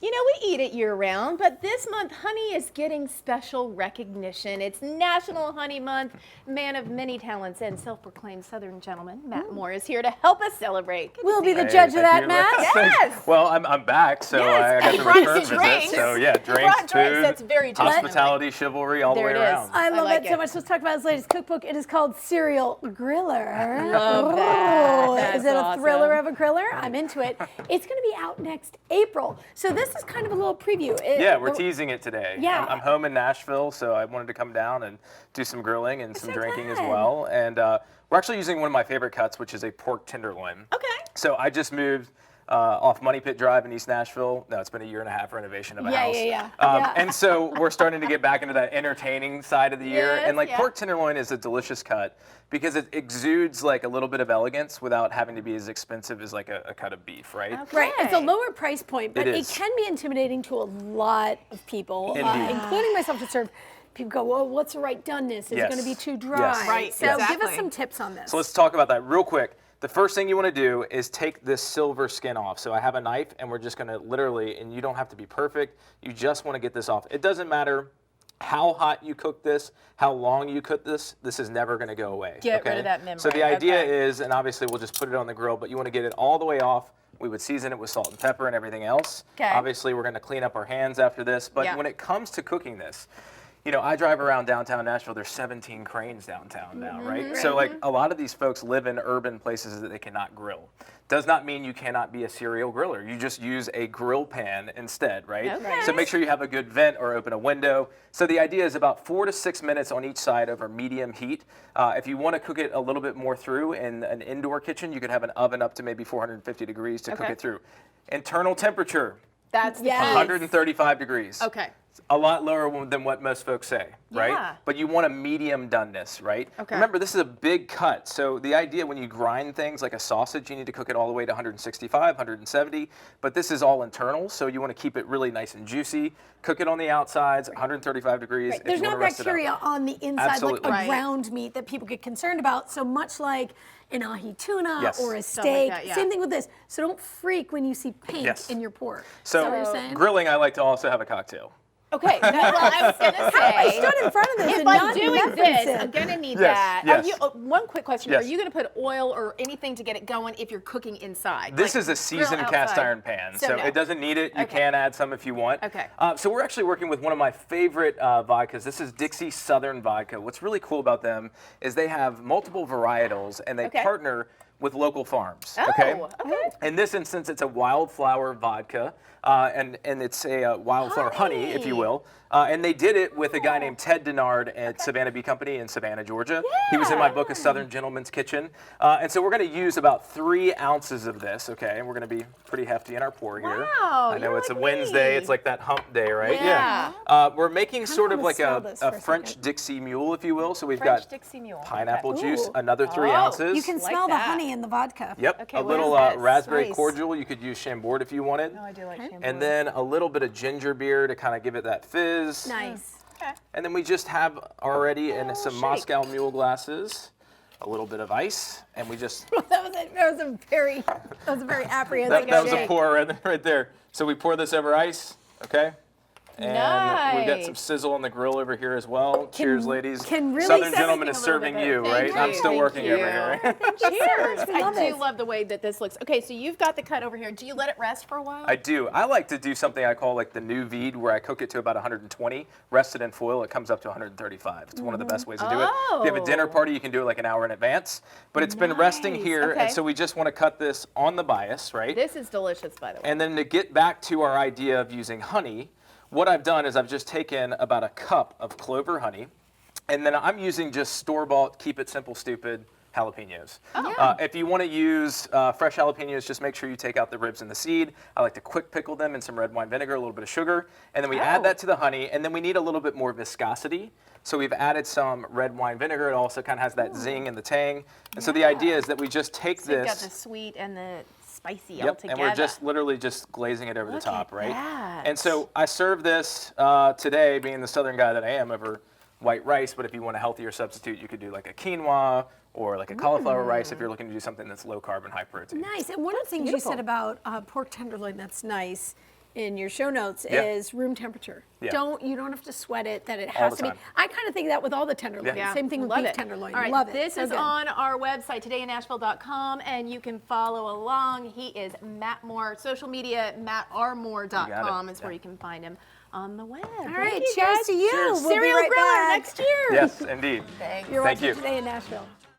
You know, we eat it year-round, but this month, honey is getting special recognition. It's National Honey Month. Man of many talents and self-proclaimed Southern gentleman, Matt Moore, is here to help us celebrate. We'll be the judge of that, Matt. Yes. Well, I'm back, so Yes. I He got the brought return us visit. drinks. So yeah, He drinks, brought drinks. food, That's very gentlemanly. hospitality, chivalry, all the way There it is. around. I love like it so it. much. Let's talk about his latest cookbook. It is called Serial Griller. Love that. Ooh, That's is it a awesome. thriller of a griller? I'm into it. It's going to be out next April. So this is kind of a little preview. Yeah, we're teasing it today. Yeah. I'm home in Nashville, so I wanted to come down and do some grilling and some so drinking as glad. well. And we're actually using one of my favorite cuts, which is a pork tenderloin. Okay. So I just moved off Money Pit Drive in East Nashville. No, it's been a year and a half renovation of a house. Yeah. And so we're starting to get back into that entertaining side of the year. Yes, And like yeah. pork tenderloin is a delicious cut because it exudes like a little bit of elegance without having to be as expensive as like a cut of beef, right? Okay. Right, it's a lower price point, but It it is. can be intimidating to a lot of people, Indeed. including myself to serve. People go, well, what's the right doneness? Is it Yes. going to be too dry? Yes. Right, So give us exactly. some tips on this. So let's talk about that real quick. The first thing you want to do is take this silver skin off. So I have a knife and we're just going to literally, and you don't have to be perfect, you just want to get this off. It doesn't matter how hot you cook this, how long you cook this is never going to go away. Get rid of that membrane. So the idea Okay. is, and obviously we'll just put it on the grill, but you want to get it all the way off. We would season it with salt and pepper and everything else. Okay. Obviously we're going to clean up our hands after this, but Yeah. when it comes to cooking this, you know, I drive around downtown Nashville. There's 17 cranes downtown now, right? So like a lot of these folks live in urban places that they cannot grill. Does not mean you cannot be a serial griller. You just use a grill pan instead, right? Okay. So make sure you have a good vent or open a window. So the idea is about 4 to 6 minutes on each side over medium heat. If you want to cook it a little bit more through in an indoor kitchen, you could have an oven up to maybe 450 degrees to cook Okay. it through. Internal temperature, That's the Yes. key. 135 degrees. Okay. A lot lower than what most folks say, right? Yeah. But you want a medium doneness, right? Okay. Remember, this is a big cut. So the idea when you grind things like a sausage, you need to cook it all the way to 165, 170. But this is all internal, so you want to keep it really nice and juicy. Cook it on the outsides, 135 degrees. Right. if There's you no wanna rest it up. bacteria on the inside Absolutely. like Right. a ground meat that people get concerned about. So much like an ahi tuna Yes. or a Stuff like steak. that, yeah. Same thing with this. So don't freak when you see paint Yes. in your pork. So Is that what you're saying? grilling, I like to also have a cocktail. Okay. Well, I was going to I say. stood in front of this If and I'm not doing reference this, it. I'm gonna need Yes, that. yes. Are you, one quick question: Yes. Are you gonna put oil or anything to get it going if you're cooking inside? This Like is a grill seasoned cast outside? iron pan, so no. it doesn't need it. You Okay. can add some if you want. Okay. So we're actually working with one of my favorite vodkas. This is Dixie Southern Vodka. What's really cool about them is they have multiple varietals and they Okay. partner with local farms. Oh, okay. okay. In this instance, it's a wildflower vodka, and it's a wildflower honey, if you will. And they did it with a guy named Ted Denard at Savannah Bee Company in Savannah, Georgia. He was in my book, A Southern Gentleman's Kitchen. And so we're going to use about 3 ounces of this, okay? And we're going to be pretty hefty in our pour here. Wow, I know you're it's like a Wednesday. me. It's like that hump day, right? Yeah. We're making sort of wanna like smell this for a a French second. Dixie mule, if you will. So we've French got Dixie Mule. pineapple Okay. juice, Ooh. another 3 Oh, ounces. You can Like smell the that. honey in the vodka. Yep, Okay, a what little is this? raspberry Nice. cordial. You could use Chambord if you wanted. Oh, I do like Chambord. And then a little bit of ginger beer to kind of give it that fizz. Nice. Okay. And then we just have already in some shake. Moscow Mule glasses, a little bit of ice, and we just, That was a very apprehensive that was a shake. pour right there. So we pour this over ice, okay? And we've got some Nice. sizzle on the grill over here as well. Cheers, ladies. can really Southern say Gentleman everything is a little serving bit you, there. right? Thank I'm still Thank working over you. here. Cheers. We love I do this. love the way that this looks. Okay, so you've got the cut over here. Do you let it rest for a while? I do. I like to do something I call like the new vide, where I cook it to about 120, rest it in foil. It comes up to 135. It's one of the best ways to do it. If you have a dinner Oh. party, you can do it like an hour in advance. But it's been resting Nice. here, Okay. and so we just want to cut this on the bias, right? This is delicious, by the way. And then to get back to our idea of using honey, what I've done is I've just taken about a cup of clover honey, and then I'm using just store-bought, keep it simple, stupid jalapenos. If you want to use fresh jalapenos, just make sure you take out the ribs and the seed. I like to quick pickle them in some red wine vinegar, a little bit of sugar, and then we add that to the honey, and then we need a little bit more viscosity. So we've added some red wine vinegar. It also kind of has that zing and the tang. And so the idea is that we just take So you've got this. the sweet and the spicy all Yep, together. and we're just literally just glazing it over Look the top, at right? that. And so I serve this today, being the Southern guy that I am, over white rice. But if you want a healthier substitute, you could do like a quinoa or like a cauliflower rice if you're looking to do something that's low carb and high protein. Nice. And one of the things you said about pork tenderloin that's nice in your show notes Yeah. is room temperature. Yeah. You don't have to sweat it, that it All has the to be. time. I kind of think that with all the tenderloins. Yeah. Same thing with Love beef it. tenderloin. All right, Love it. this So is good. on our website, todayinashville.com, and you can follow along. He is Matt Moore. Social media, mattrmoore.com is where you can find him on the web. All right, cheers to you. Cheers. We'll be Serial right griller back. next year. Yes, indeed. You're Thank watching you. Today in Nashville.